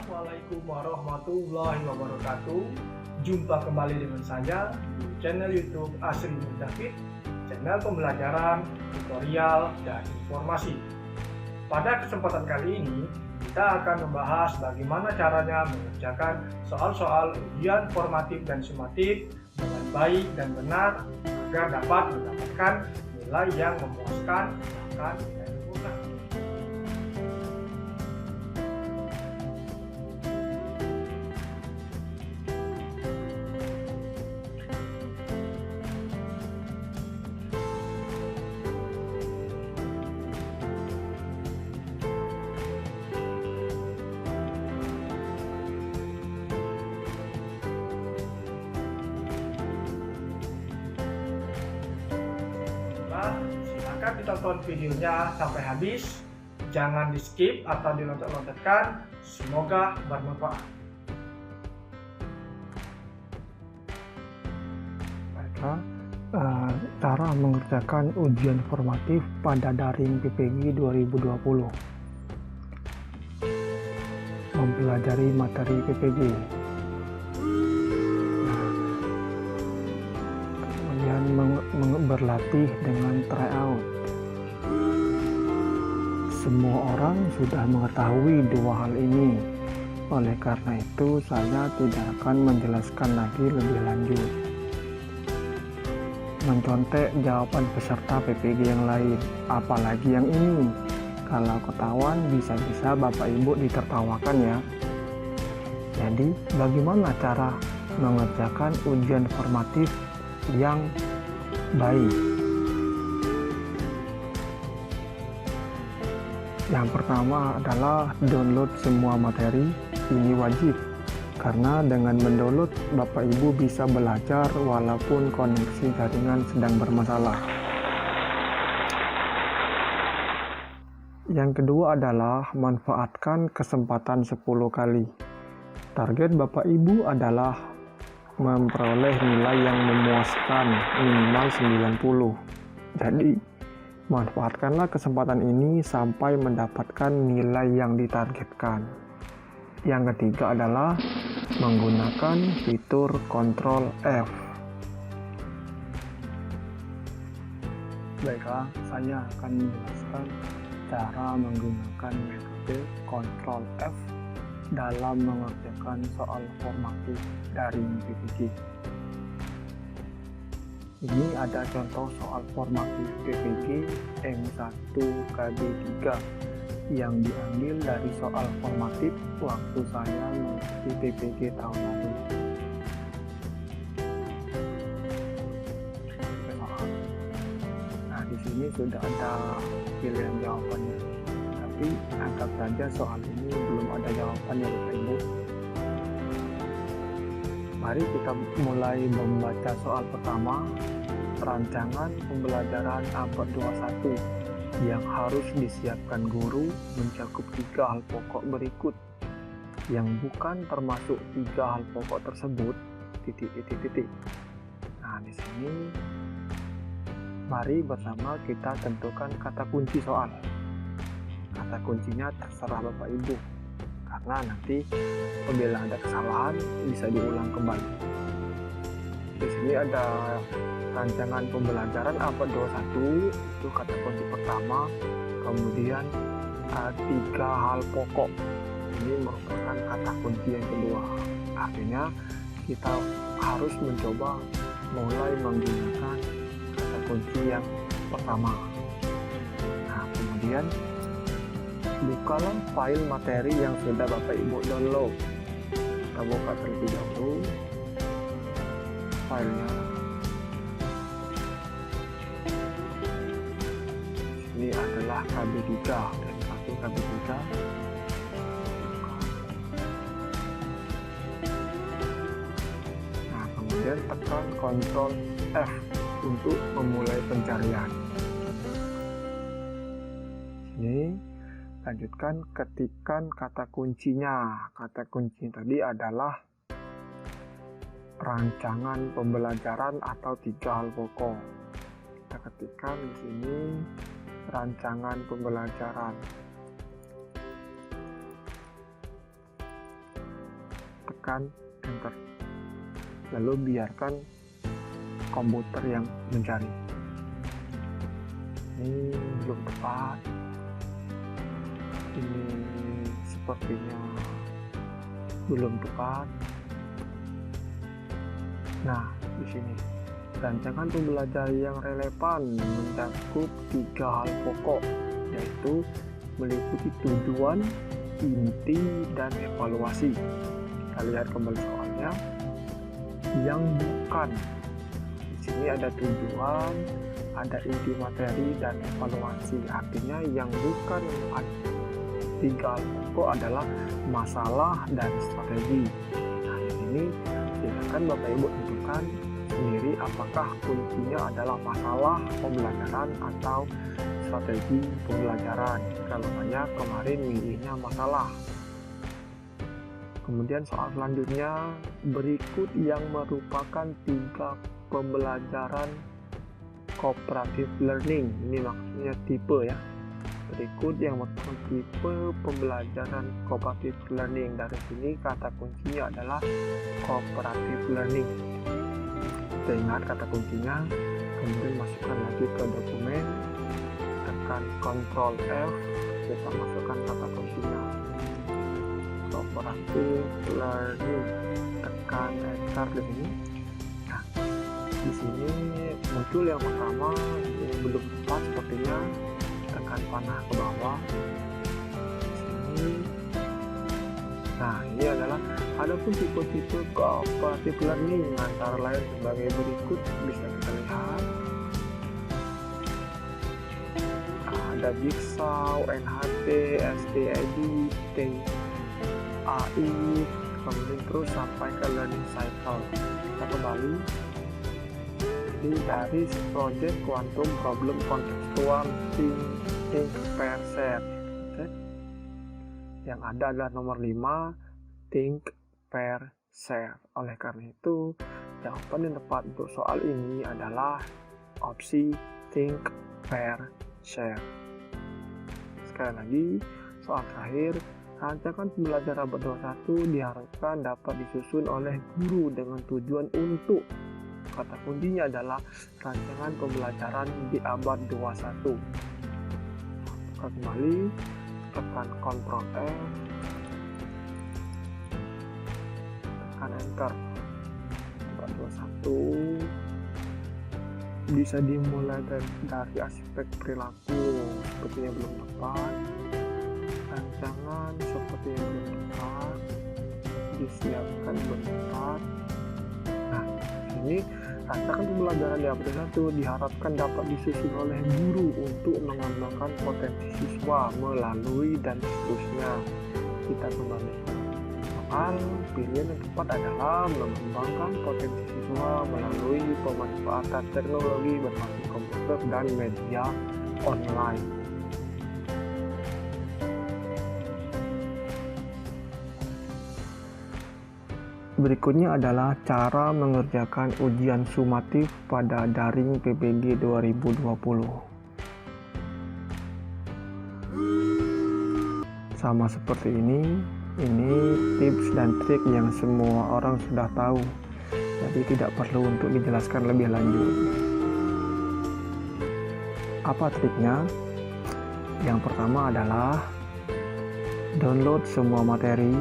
Assalamualaikum warahmatullahi wabarakatuh. Jumpa kembali dengan saya di channel YouTube Asri Nur David, channel pembelajaran, tutorial, dan informasi. Pada kesempatan kali ini, kita akan membahas bagaimana caranya mengerjakan soal-soal ujian formatif dan sumatif dengan baik dan benar agar dapat mendapatkan nilai yang memuaskan bahkan nilai sempurna. Silakan ditonton videonya sampai habis, jangan di skip atau diloncat-loncatkan. Semoga bermanfaat. Baiklah, cara mengerjakan ujian formatif pada daring PPG 2020. Mempelajari materi PPG. Kemudian berlatih dengan tryout. Semua orang sudah mengetahui dua hal ini. Oleh karena itu, saya tidak akan menjelaskan lagi lebih lanjut. Mencontek jawaban peserta PPG yang lain, apalagi yang ini. Kalau ketahuan, bisa-bisa Bapak Ibu ditertawakan ya. Jadi, bagaimana cara mengerjakan ujian formatif yang baik? Yang pertama adalah download semua materi. Ini wajib, karena dengan mendownload Bapak Ibu bisa belajar walaupun koneksi jaringan sedang bermasalah. Yang kedua adalah manfaatkan kesempatan 10 kali. Target Bapak Ibu adalah memperoleh nilai yang memuaskan minimal 90. Jadi, manfaatkanlah kesempatan ini sampai mendapatkan nilai yang ditargetkan. Yang ketiga adalah menggunakan fitur Ctrl F. Baiklah, saya akan menjelaskan cara menggunakan metode Ctrl F dalam mengerjakan soal formatif dari PPG. Ini ada contoh soal formatif PPG M1 KB3 yang diambil dari soal formatif waktu saya mengikuti PPG tahun lalu. Nah, di sini sudah ada pilihan jawabannya. Tapi anggap saja soal ini belum ada jawabannya, Bapak Ibu. Mari kita mulai membaca soal pertama, rancangan pembelajaran abad 21 yang harus disiapkan guru mencakup 3 hal pokok berikut. Yang bukan termasuk 3 hal pokok tersebut, titik. Nah, di sini mari bersama kita tentukan kata kunci soal. Kata kuncinya terserah Bapak Ibu, karena nanti apabila ada kesalahan bisa diulang kembali. Di sini ada rancangan pembelajaran abad 21, itu kata kunci pertama. Kemudian 3 hal pokok, ini merupakan kata kunci yang kedua. Artinya kita harus mencoba mulai menggunakan kata kunci yang pertama. Nah, kemudian bukalah file materi yang sudah Bapak Ibu download. Kita buka terlebih dahulu filenya. Ini adalah KB3 dan kartu KB3. Nah, kemudian tekan Ctrl F untuk memulai pencarian. Ini lanjutkan, ketikkan kata kuncinya. Kata kunci tadi adalah rancangan pembelajaran atau 3 hal pokok. Kita ketikkan di sini rancangan pembelajaran. tekan enter. Lalu biarkan komputer yang mencari. Ini belum tepat. Ini sepertinya belum tepat. Nah, di sini rancangan pembelajaran yang relevan mencakup 3 hal pokok, yaitu meliputi tujuan, inti, dan evaluasi. Kita lihat kembali soalnya. Yang bukan, di sini ada tujuan, ada inti materi, dan evaluasi. Artinya yang bukan 3 hal pokok adalah masalah dan strategi. Nah, di sini silakan Bapak Ibu tentukan sendiri apakah kuncinya adalah masalah pembelajaran atau strategi pembelajaran. Kalau saya kemarin milihnya masalah. Kemudian soal selanjutnya, berikut yang merupakan 3 pembelajaran cooperative learning. Ini maksudnya tipe ya. Berikut yang merupakan tipe pembelajaran cooperative learning. Dari sini kata kuncinya adalah cooperative learning. Kita ingat kata kuncinya, kemudian masukkan lagi ke dokumen, tekan Ctrl F, kita masukkan kata kuncinya cooperative learning, tekan enter di sini. Nah, di sini muncul yang pertama yang belum tepat sepertinya, tekan panah ke bawah. Di sini. Nah, ini adalah adapun tipe-tipe cooperative learning antara lain sebagai berikut, bisa kita lihat. Ada Jigsaw, NHT, STID, TAI, kemudian terus sampai ke learning cycle. Kita kembali. Jadi dari project quantum problem contextual think pair share. Yang ada adalah nomor 5, think pair share. Oleh karena itu, jawaban yang tepat untuk soal ini adalah opsi think pair share. Sekali lagi, soal terakhir, rancangan pembelajaran abad 21 diharapkan dapat disusun oleh guru dengan tujuan untuk, kata kuncinya adalah rancangan pembelajaran di abad 21. Kita kembali, tekan Ctrl F, tekan enter. Abad 21 bisa dimulai dari aspek perilaku sepertinya belum tepat, rancangan sepertinya belum tepat, disiapkan belum tepat. Nah, ini rancangan pembelajaran di abad 21 diharapkan dapat disusun oleh guru untuk mengembangkan potensi siswa melalui dan seterusnya. Kita kembali soal, pilihan yang tepat adalah mengembangkan potensi siswa melalui pemanfaatan teknologi berbasis komputer dan media online. Berikutnya adalah cara mengerjakan ujian sumatif pada daring PPG 2020. Sama seperti ini tips dan trik yang semua orang sudah tahu, jadi tidak perlu untuk dijelaskan lebih lanjut. Apa triknya? Yang pertama adalah download semua materi,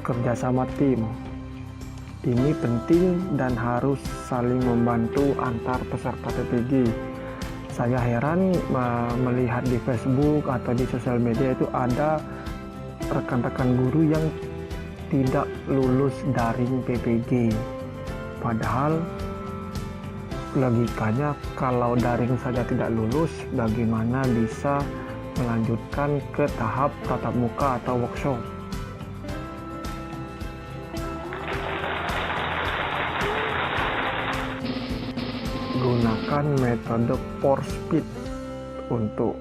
kerjasama tim. Ini penting dan harus saling membantu antar peserta PPG. Saya heran melihat di Facebook atau di sosial media itu ada rekan-rekan guru yang tidak lulus daring PPG. Padahal logikanya kalau daring saja tidak lulus, bagaimana bisa melanjutkan ke tahap tatap muka atau workshop? Gunakan metode force feed untuk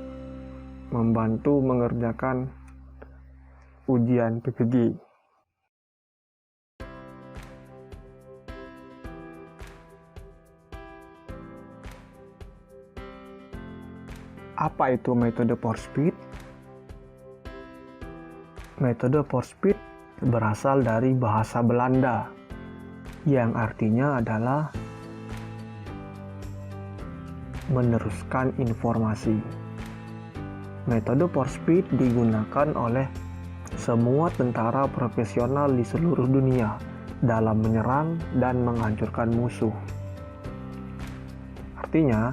membantu mengerjakan ujian PPG. Apa itu metode force feed? Metode Voorspit berasal dari bahasa Belanda yang artinya adalah meneruskan informasi. Metode Voorspit digunakan oleh semua tentara profesional di seluruh dunia dalam menyerang dan menghancurkan musuh. Artinya,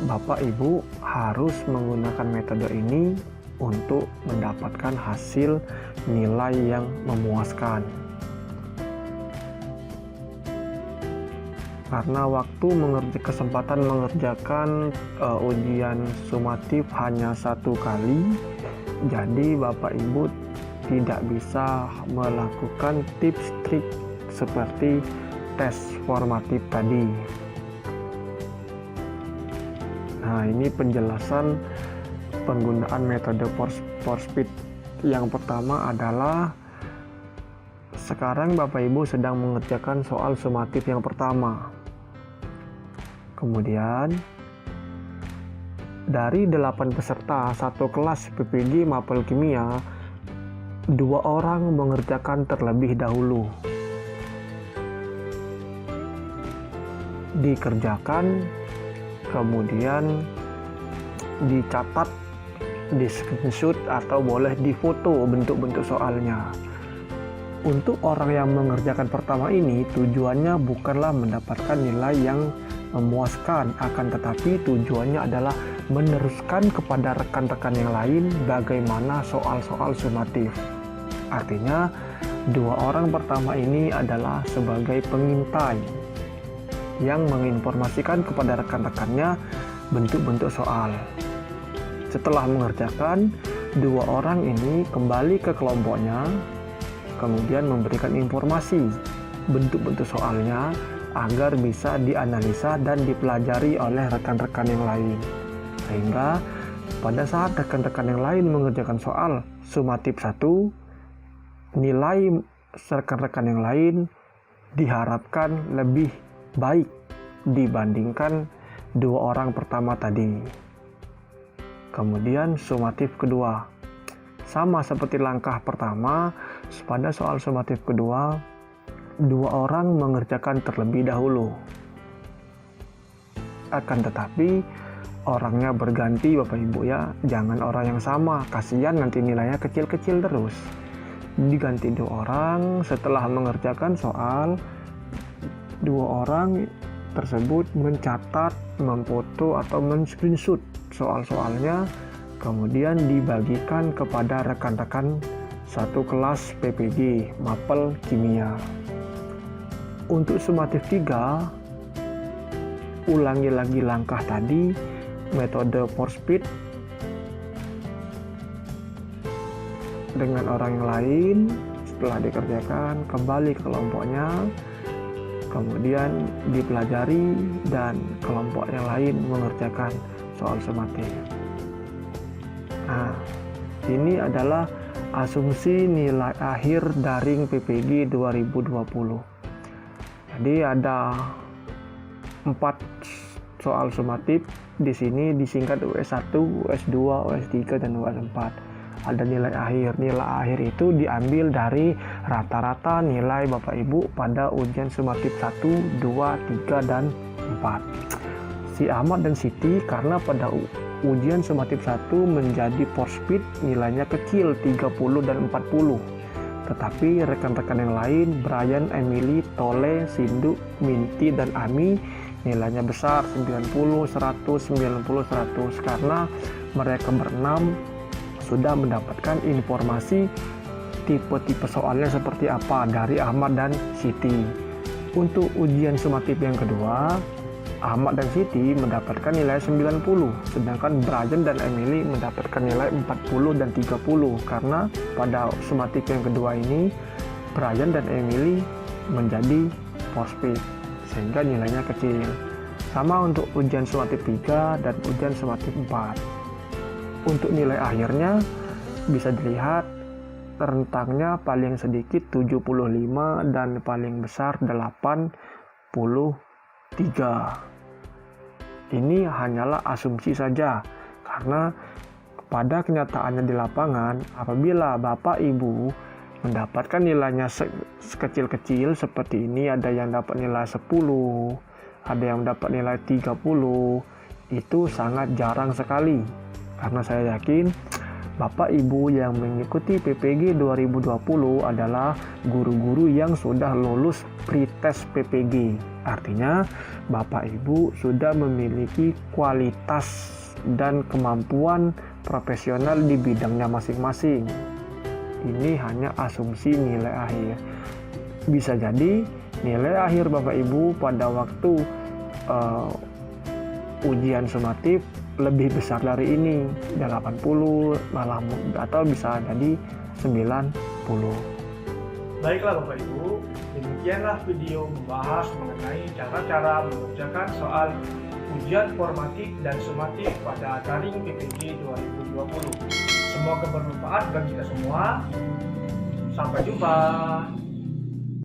Bapak Ibu harus menggunakan metode ini untuk mendapatkan hasil nilai yang memuaskan. Karena waktu kesempatan mengerjakan ujian sumatif hanya 1 kali, jadi Bapak Ibu tidak bisa melakukan tips trik seperti tes formatif tadi. Nah, ini penjelasan penggunaan metode Voorspit. Yang pertama adalah sekarang Bapak Ibu sedang mengerjakan soal sumatif yang pertama. Kemudian dari 8 peserta satu kelas PPG Mapel Kimia, 2 orang mengerjakan terlebih dahulu. Dikerjakan, kemudian dicatat, di screenshot atau boleh difoto bentuk-bentuk soalnya. Untuk orang yang mengerjakan pertama ini, tujuannya bukanlah mendapatkan nilai yang memuaskan, akan tetapi tujuannya adalah meneruskan kepada rekan-rekan yang lain bagaimana soal-soal sumatif. Artinya, 2 orang pertama ini adalah sebagai pengintai yang menginformasikan kepada rekan-rekannya bentuk-bentuk soal. Setelah mengerjakan, 2 orang ini kembali ke kelompoknya, kemudian memberikan informasi bentuk-bentuk soalnya agar bisa dianalisa dan dipelajari oleh rekan-rekan yang lain. Sehingga pada saat rekan-rekan yang lain mengerjakan soal sumatif 1, nilai rekan-rekan yang lain diharapkan lebih baik dibandingkan 2 orang pertama tadi. Kemudian sumatif kedua, sama seperti langkah pertama, pada soal sumatif kedua, 2 orang mengerjakan terlebih dahulu. Akan tetapi orangnya berganti Bapak Ibu ya, jangan orang yang sama, kasihan nanti nilainya kecil-kecil terus. Diganti 2 orang. Setelah mengerjakan soal, 2 orang tersebut mencatat, memfoto atau men-screenshot soal-soalnya, kemudian dibagikan kepada rekan-rekan satu kelas PPG Mapel Kimia. Untuk sumatif 3, ulangi lagi langkah tadi, metode Voorspit dengan orang yang lain. Setelah dikerjakan, kembali ke kelompoknya, kemudian dipelajari dan kelompok yang lain mengerjakan soal sumatif. Nah, ini adalah asumsi nilai akhir daring PPG 2020. Jadi ada 4 soal sumatif, di sini disingkat US1, US2, US3 dan US4. Ada nilai akhir. Nilai akhir itu diambil dari rata-rata nilai Bapak Ibu pada ujian sumatif 1, 2, 3 dan 4. Si Ahmad dan Siti karena pada ujian sumatif 1 menjadi Voorspit nilainya kecil 30 dan 40. Tetapi rekan-rekan yang lain, Brian, Emily, Tole, Sindu, Minty, dan Ami nilainya besar 90, 100, 90, 100 karena mereka berenam sudah mendapatkan informasi tipe-tipe soalnya seperti apa dari Ahmad dan Siti. Untuk ujian sumatif yang kedua, Ahmad dan Siti mendapatkan nilai 90, sedangkan Brian dan Emily mendapatkan nilai 40 dan 30 karena pada sumatif yang kedua ini Brian dan Emily menjadi Voorspit sehingga nilainya kecil. Sama untuk ujian sumatif 3 dan ujian sumatif 4. Untuk nilai akhirnya bisa dilihat rentangnya paling sedikit 75 dan paling besar 83. Ini hanyalah asumsi saja karena pada kenyataannya di lapangan, apabila Bapak Ibu mendapatkan nilainya sekecil-kecil seperti ini, ada yang dapat nilai 10, ada yang dapat nilai 30, itu sangat jarang sekali. Karena saya yakin Bapak Ibu yang mengikuti PPG 2020 adalah guru-guru yang sudah lulus pretest PPG. Artinya Bapak Ibu sudah memiliki kualitas dan kemampuan profesional di bidangnya masing-masing. Ini hanya asumsi nilai akhir. Bisa jadi nilai akhir Bapak Ibu pada waktu ujian sumatif lebih besar dari ini, 80 malah, atau bisa jadi 90. Baiklah Bapak Ibu, demikianlah video membahas mengenai cara-cara mengerjakan soal ujian formatif dan sumatif pada daring PPG 2020. Semoga bermanfaat bagi kita semua. Sampai jumpa.